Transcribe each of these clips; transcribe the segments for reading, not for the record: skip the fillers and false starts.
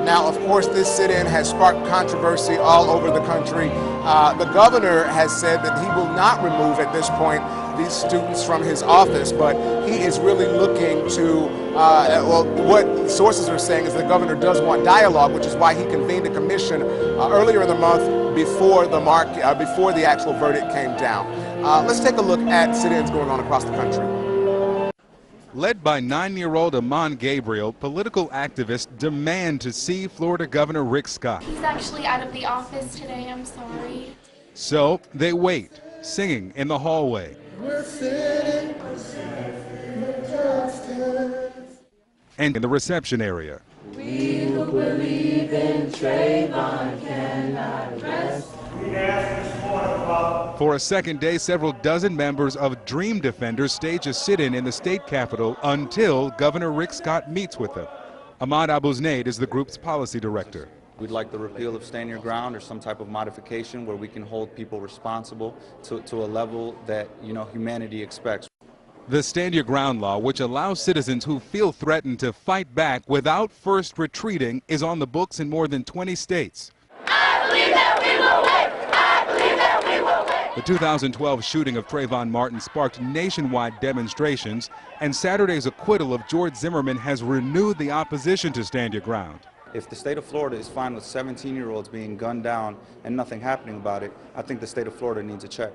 Now, of course, this sit-in has sparked controversy all over the country. The governor has said that he will not remove at this point these students from his office, but he is really looking to, well, what sources are saying is the governor does want dialogue, which is why he convened a commission earlier in the month before the actual verdict came down. Let's take a look at sit-ins going on across the country. Led by 9-year-old Amon Gabriel, political activists demand to see Florida Governor Rick Scott. He's actually out of the office today, I'm sorry. So they wait, singing in the hallway. And in the reception area. We who believe in Trayvon cannot rest. For a second day, several dozen members of Dream Defenders stage a sit-in in the state capitol until Governor Rick Scott meets with them. Ahmad Abuznaid is the group's policy director. We'd like the repeal of Stand Your Ground or some type of modification where we can hold people responsible to a level that, humanity expects. The Stand Your Ground law, which allows citizens who feel threatened to fight back without first retreating, is on the books in more than 20 states. I believe that we will win. I believe that we will win. The 2012 shooting of Trayvon Martin sparked nationwide demonstrations, and Saturday's acquittal of George Zimmerman has renewed the opposition to Stand Your Ground. If the state of Florida is fine with 17-year-olds being gunned down and nothing happening about it, I think the state of Florida needs a check.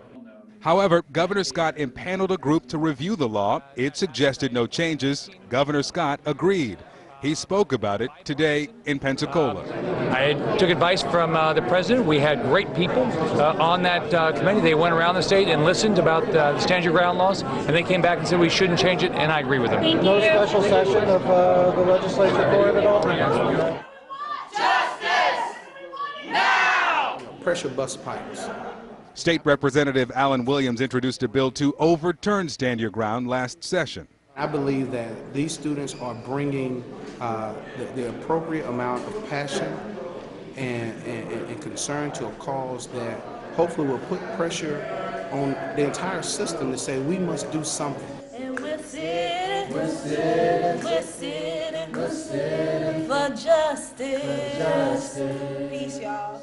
However, Governor Scott impaneled a group to review the law. It suggested no changes. Governor Scott agreed. He spoke about it today in Pensacola. I took advice from the president. We had great people on that committee. They went around the state and listened about the Stand Your Ground laws, and they came back and said we shouldn't change it, and I agree with them. No special session of the legislature for it at all? Justice now! Pressure bust pipes. State Representative Alan Williams introduced a bill to overturn Stand Your Ground last session. I believe that these students are bringing the appropriate amount of passion and concern to a cause that hopefully will put pressure on the entire system to say we must do something. And we're sitting for justice. Peace, y'all.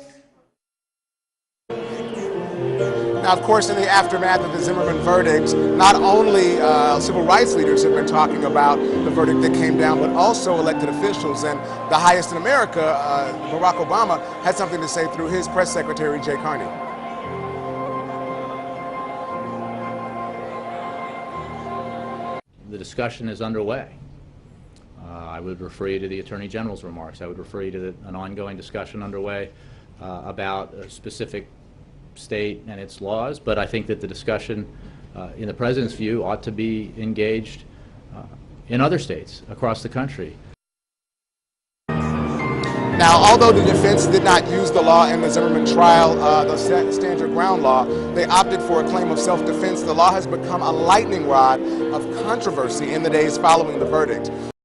Now, of course, in the aftermath of the Zimmerman verdict, not only civil rights leaders have been talking about the verdict that came down, but also elected officials. And the highest in America, Barack Obama, had something to say through his press secretary, Jay Carney. The discussion is underway. I would refer you to the Attorney General's remarks. I would refer you to an ongoing discussion underway about a specific state and its laws, but I think that the discussion, in the President's view, ought to be engaged in other states across the country. Now, although the defense did not use the law in the Zimmerman trial, the Stand Your Ground law, they opted for a claim of self-defense. The law has become a lightning rod of controversy in the days following the verdict.